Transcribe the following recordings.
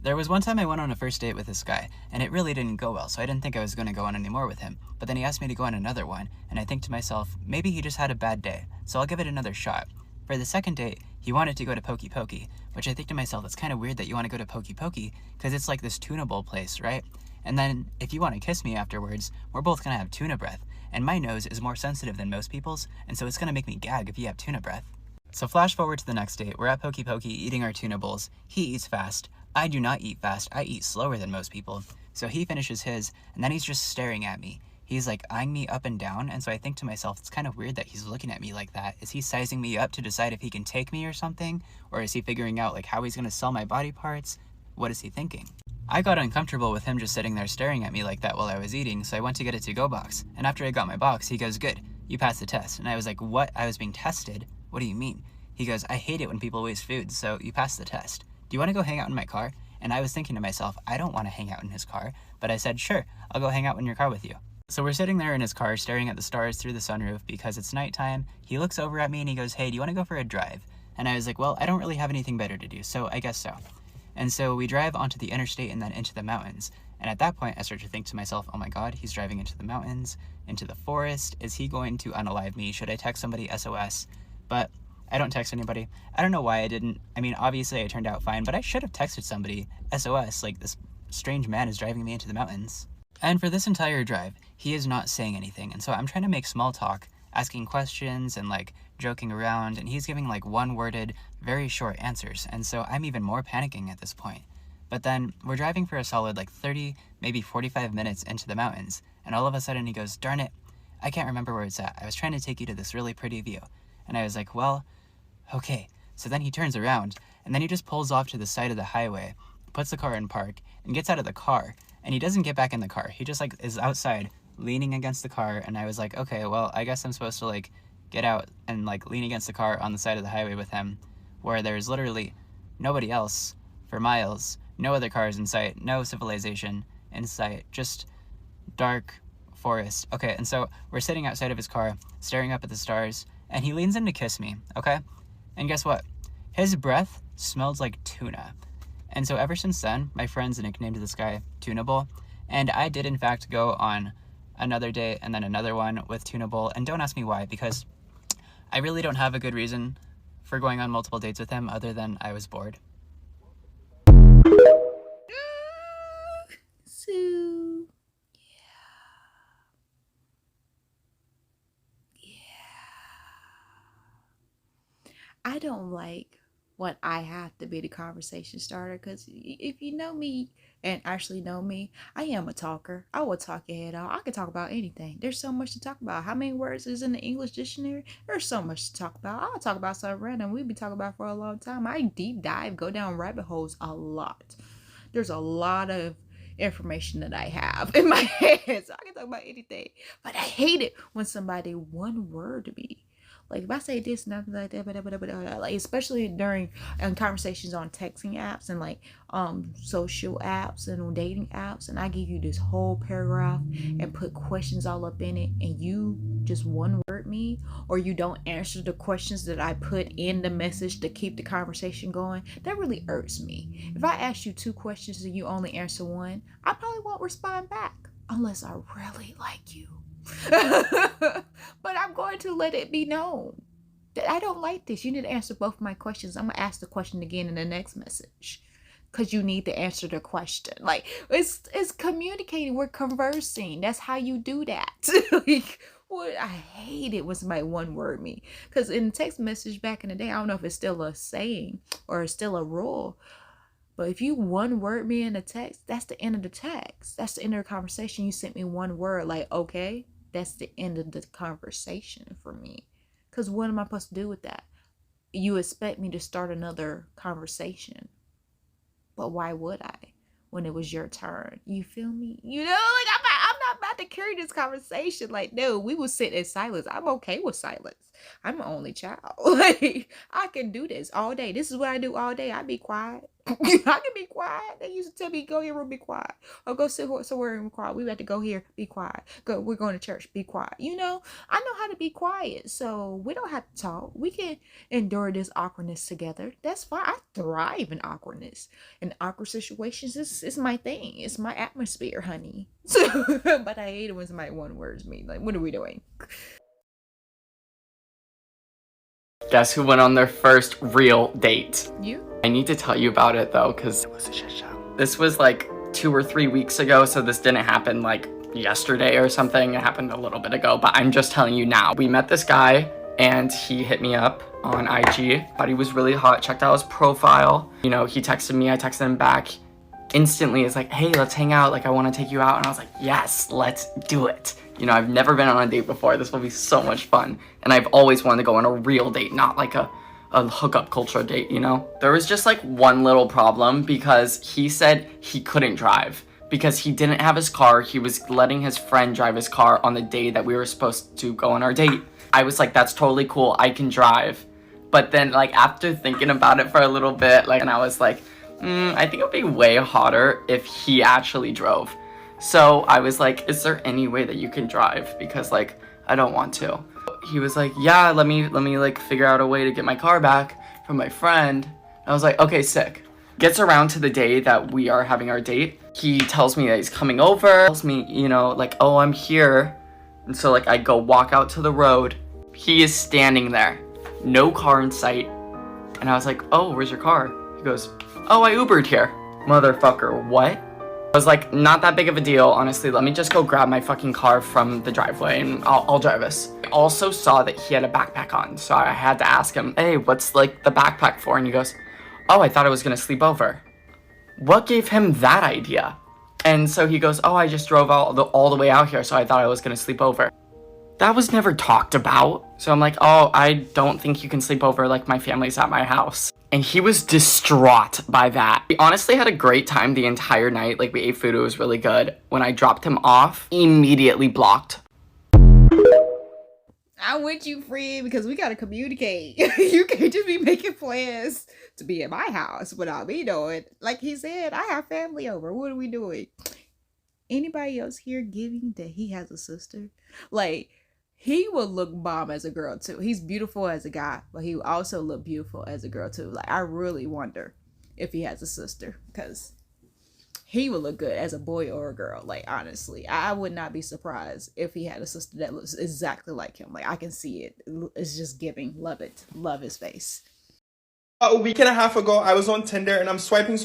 There was one time I went on a first date with this guy, and it really didn't go well, so I didn't think I was going to go on anymore with him. But then he asked me to go on another one, and I think to myself, maybe he just had a bad day, so I'll give it another shot. For the second date, he wanted to go to Pokey Pokey, which I think to myself, it's kind of weird that you want to go to Pokey Pokey, because it's like this tunable place, right? And then, if you want to kiss me afterwards, we're both going to have tuna breath, and my nose is more sensitive than most people's, and so it's going to make me gag if you have tuna breath. So flash forward to the next date, we're at Pokey Pokey eating our tuna bowls. He eats fast. I do not eat fast, I eat slower than most people. So he finishes his, and then he's just staring at me. He's like eyeing me up and down, and so I think to myself, it's kind of weird that he's looking at me like that. Is he sizing me up to decide if he can take me or something? Or is he figuring out like how he's gonna sell my body parts? What is he thinking? I got uncomfortable with him just sitting there staring at me like that while I was eating, so I went to get a to-go box. And after I got my box, he goes, "Good, you passed the test." And I was like, "What? I was being tested? What do you mean?" He goes, "I hate it when people waste food, so you passed the test. Do you want to go hang out in my car?" And I was thinking to myself, I don't want to hang out in his car, but I said, "Sure, I'll go hang out in your car with you." So we're sitting there in his car staring at the stars through the sunroof because it's nighttime. He looks over at me and he goes, "Hey, do you want to go for a drive?" And I was like, "Well, I don't really have anything better to do, so I guess so." And so we drive onto the interstate and then into the mountains. And at that point, I start to think to myself, oh my God, he's driving into the mountains, into the forest. Is he going to unalive me? Should I text somebody SOS? But I don't text anybody. I don't know why I didn't. I mean, obviously I turned out fine, but I should have texted somebody SOS, like this strange man is driving me into the mountains. And for this entire drive, he is not saying anything. And so I'm trying to make small talk, asking questions and like joking around, and he's giving like one-worded, very short answers. And so I'm even more panicking at this point. But then we're driving for a solid like 30, maybe 45 minutes into the mountains. And all of a sudden he goes, "Darn it, I can't remember where it's at. I was trying to take you to this really pretty view." And I was like, "Well, okay." So then he turns around and then he just pulls off to the side of the highway, puts the car in park and gets out of the car, and he doesn't get back in the car. He just like is outside leaning against the car. And I was like, okay, well, I guess I'm supposed to like get out and like lean against the car on the side of the highway with him, where there's literally nobody else for miles, no other cars in sight, no civilization in sight, just dark forest. Okay, and so we're sitting outside of his car staring up at the stars, and he leans in to kiss me, okay? And guess what? His breath smelled like tuna. And so ever since then, my friends nicknamed this guy Tuna Bowl. And I did in fact go on another date and then another one with Tuna Bowl. And don't ask me why, because I really don't have a good reason for going on multiple dates with him other than I was bored. So, yeah. I don't like when I have to be the conversation starter, because if you know me and actually know me, I am a talker. I will talk your head off. I can talk about anything. There's so much to talk about. How many words is in the English dictionary? There's so much to talk about. I'll talk about something random we've been talking about for a long time. I deep dive, go down rabbit holes a lot. There's a lot of information that I have in my head, so I can talk about anything. But I hate it when somebody one word me. Like if I say this and nothing like that, like especially during conversations on texting apps and like social apps and dating apps, and I give you this whole paragraph and put questions all up in it, and you just one word me, or you don't answer the questions that I put in the message to keep the conversation going, that really irks me. If I ask you 2 questions and you only answer one, I probably won't respond back unless I really like you. But I'm going to let it be known that I don't like this. You need to answer both my questions. I'm gonna ask the question again in the next message, because you need to answer the question. Like it's communicating. We're conversing. That's how you do that. Like, what I hate it when somebody one word me, because in text message back in the day, I don't know if it's still a saying or it's still a rule, but if you one word me in a text, that's the end of the text. That's the end of the conversation. You sent me one word, like, okay, that's the end of the conversation for me. Because what am I supposed to do with that? You expect me to start another conversation. But why would I when it was your turn? You feel me? You know, like I'm not about to carry this conversation. Like, no, we will sit in silence. I'm okay with silence. I'm an only child. Like, I can do this all day. This is what I do all day. I be quiet. I can be quiet. They used to tell me, go here and be quiet. Or go sit somewhere and be quiet. We have to go here, be quiet. We're going to church, be quiet. I know how to be quiet. So we don't have to talk. We can endure this awkwardness together. That's fine. I thrive in awkwardness. And awkward situations is my thing. It's my atmosphere, honey. But I hate it when somebody one words me. Like, what are we doing? Guess who went on their first real date? You? I need to tell you about it though, because it was a shit show. This was like 2 or 3 weeks ago, so this didn't happen like yesterday or something. It happened a little bit ago, but I'm just telling you now. We met this guy and he hit me up on IG. Thought he was really hot, checked out his profile. He texted me, I texted him back. Instantly, it's like, hey, let's hang out. Like, I want to take you out. And I was like, yes, let's do it. I've never been on a date before. This will be so much fun. And I've always wanted to go on a real date, not like a hookup culture date, There was just like one little problem because he said he couldn't drive because he didn't have his car. He was letting his friend drive his car on the day that we were supposed to go on our date. I was like, that's totally cool. I can drive. But then like after thinking about it for a little bit, and I was like, I think it would be way hotter if he actually drove. So I was like, is there any way that you can drive? Because like, I don't want to. He was like, yeah, let me like figure out a way to get my car back from my friend. I was like, okay, sick. Gets around to the day that we are having our date. He tells me that he's coming over, tells me, like, oh, I'm here. And so like, I go walk out to the road. He is standing there, no car in sight. And I was like, oh, where's your car? He goes, oh, I Ubered here. Motherfucker, what? I was like, not that big of a deal, honestly. Let me just go grab my fucking car from the driveway and I'll drive us. I also saw that he had a backpack on, so I had to ask him, hey, what's like the backpack for? And he goes, oh, I thought I was gonna sleep over. What gave him that idea? And so he goes, oh, I just drove all the way out here, so I thought I was gonna sleep over. That was never talked about. So I'm like, oh, I don't think you can sleep over, like my family's at my house. And he was distraught by that. We honestly had a great time the entire night. Like we ate food, it was really good. When I dropped him off, immediately blocked. I'm with you, friend, because we gotta communicate. You can't just be making plans to be at my house without me knowing. Like he said, I have family over. What are we doing? Anybody else here giving that he has a sister? Like, he will look bomb as a girl too. He's beautiful as a guy, but he will also look beautiful as a girl too. Like, I really wonder if he has a sister, because he would look good as a boy or a girl. Like, honestly, I would not be surprised if he had a sister that looks exactly like him. Like, I can see it. It's just giving. Love it. Love his face. A week and a half ago, I was on Tinder and I'm swiping.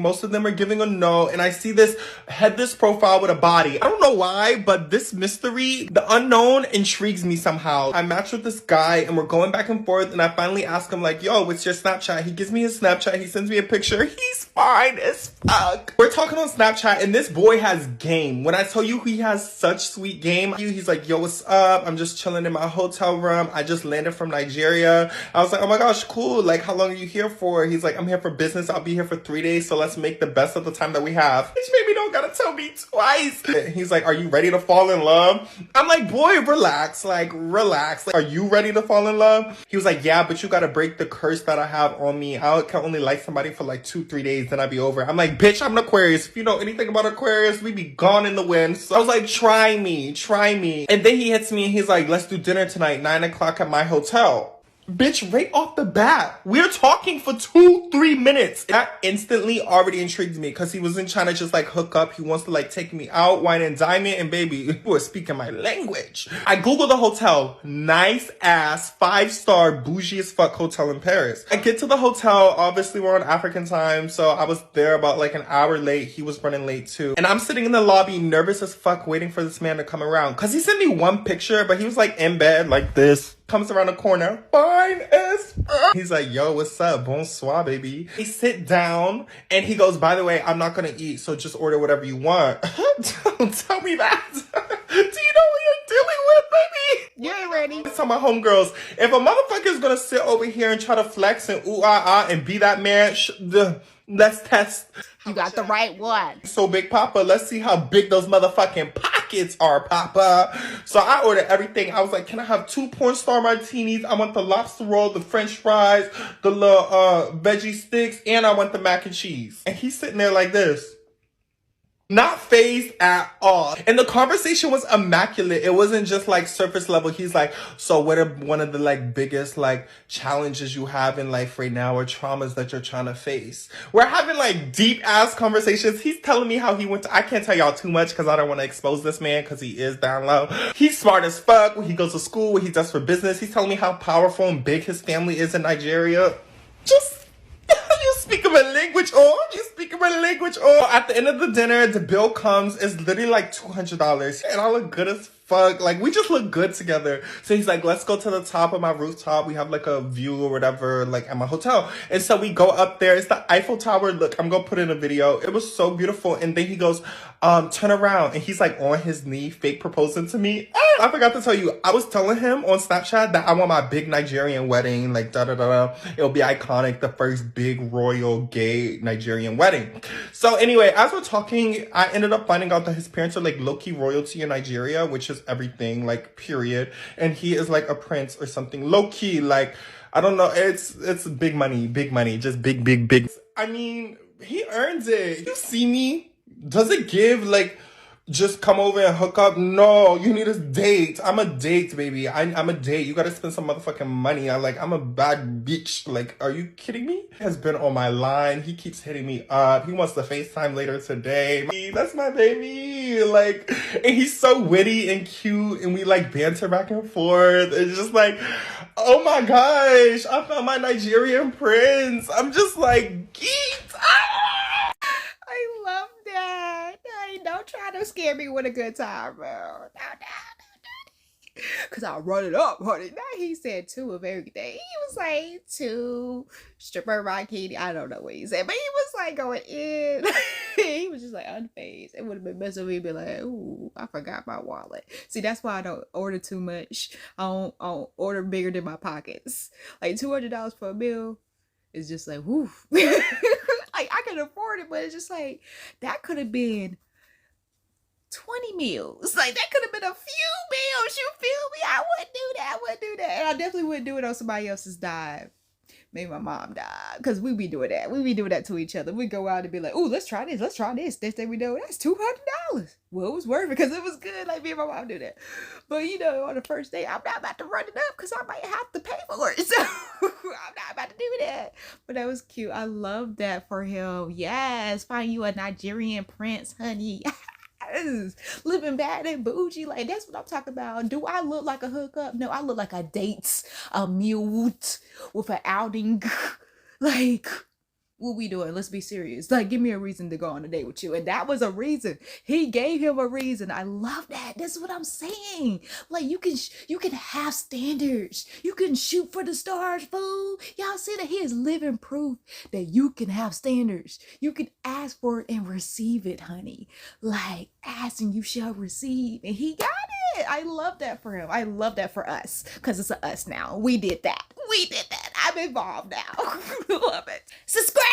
Most of them are giving a no. And I see this headless profile with a body. I don't know why, but this mystery, the unknown, intrigues me somehow. I matched with this guy and we're going back and forth. And I finally ask him like, yo, what's your Snapchat? He gives me his Snapchat. He sends me a picture. He's fine as fuck. We're talking on Snapchat and this boy has game. When I tell you he has such sweet game, he's like, yo, what's up? I'm just chilling in my hotel room. I just landed from Nigeria. I was like, oh my gosh, cool. Like, how long are you here for? He's like, I'm here for business. I'll be here for 3 days. So let's make the best of the time that we have. Bitch, baby, don't gotta tell me twice. He's like, are you ready to fall in love? I'm like, boy, relax. Like, relax. Like, are you ready to fall in love? He was like, yeah, but you gotta break the curse that I have on me. I can only like somebody for like 2-3 days, then I'll be over. I'm like, bitch, I'm an Aquarius. If you know anything about Aquarius, we be gone in the wind. So I was like, try me. And then he hits me and he's like, let's do dinner tonight, 9 o'clock at my hotel. Bitch, right off the bat, we're talking for 2-3 minutes. That instantly already intrigues me because he wasn't trying to just like hook up. He wants to like take me out, wine and dine me, and baby, you are speaking my language. I Googled the hotel. Nice ass, 5-star, bougie as fuck hotel in Paris. I get to the hotel. Obviously, we're on African time, so I was there about like an hour late. He was running late too. And I'm sitting in the lobby, nervous as fuck, waiting for this man to come around. Because he sent me one picture, but he was like in bed like this. Comes around the corner, fine as fuck. He's like, yo, what's up? Bonsoir, baby. We sit down and he goes, by the way, I'm not gonna eat, so just order whatever you want. Don't tell me that. Do you know what you're dealing with, baby? You ain't ready. I tell my homegirls, if a motherfucker is gonna sit over here and try to flex and ooh ah ah and be that man, let's test. You got the right one. So Big Papa, let's see how big those motherfucking pockets pockets are, Papa. So I ordered everything. I was like, can I have 2 porn star martinis? I want the lobster roll, the french fries, the little veggie sticks, and I want the mac and cheese. And he's sitting there like this. Not phased at all. And the conversation was immaculate. It wasn't just like surface level. He's like, so what are one of the like biggest like challenges you have in life right now or traumas that you're trying to face? We're having like deep ass conversations. He's telling me how he went to, I can't tell y'all too much because I don't want to expose this man because he is down low. He's smart as fuck when he goes to school, what he does for business. He's telling me how powerful and big his family is in Nigeria. Just you speak my language, or you speak my language, or at the end of the dinner, the bill comes. It's literally like $200, and I look good as fuck. Like we just look good together. So he's like, let's go to the top of my rooftop. We have like a view or whatever, like at my hotel. And so we go up there. It's the Eiffel Tower. Look, I'm gonna put in a video. It was so beautiful. And then he goes, turn around, and he's like on his knee, fake proposing to me. I forgot to tell you, I was telling him on Snapchat that I want my big Nigerian wedding, like da-da-da-da. It'll be iconic, the first big royal gay Nigerian wedding. So anyway, as we're talking, I ended up finding out that his parents are like low-key royalty in Nigeria, which is everything, like period. And he is like a prince or something, low-key, like, I don't know, it's big money, just big. I mean, he earns it. You see me? Does it give like just come over and hook up? No, you need a date. I'm a date, baby. I'm a date. You gotta spend some motherfucking money. I'm a bad bitch. Like, are you kidding me? He has been on my line. He keeps hitting me up. He wants to FaceTime later today. That's my baby. Like, and he's so witty and cute, and we like banter back and forth. It's just like, oh my gosh, I found my Nigerian prince. I'm just like, geeked. I love that. Hey, don't try to scare me with a good time, bro. No. Cause I'll run it up, honey. Now he said 2 of everything. He was like 2 stripper bikini. I don't know what he said, but he was like going in. He was just like unfazed. It would have been messing with me, be like, ooh, I forgot my wallet. See, that's why I don't order too much. I don't order bigger than my pockets. Like $200 for a meal is just like, whoo. Like I can afford it, but it's just like that could have been 20 meals. Like that could have been a few meals. You feel me? I wouldn't do that. And I definitely wouldn't do it on somebody else's dime. Maybe my mom died. Because we be doing that. We be doing that to each other. We go out and be like, ooh, let's try this. Next thing we know, that's $200. Well, it was worth it because it was good. Like me and my mom do that. But you know, on the first day, I'm not about to run it up because I might have to pay for it. So I'm not about to do that. But that was cute. I love that for him. Yes, find you a Nigerian prince, honey. Living bad and bougie, like that's what I'm talking about. Do I look like a hookup? No, I look like a date, a mute with an outing. Like, what we doing? Let's be serious. Like, give me a reason to go on a date with you. And that was a reason. He gave him a reason. I love that. That's what I'm saying. Like, you can have standards. You can shoot for the stars, fool. Y'all see that he is living proof that you can have standards. You can ask for it and receive it, honey. Like, ask and you shall receive. And he got it. I love that for him. I love that for us. Because it's a us now. We did that. I'm involved now. Love it. Subscribe.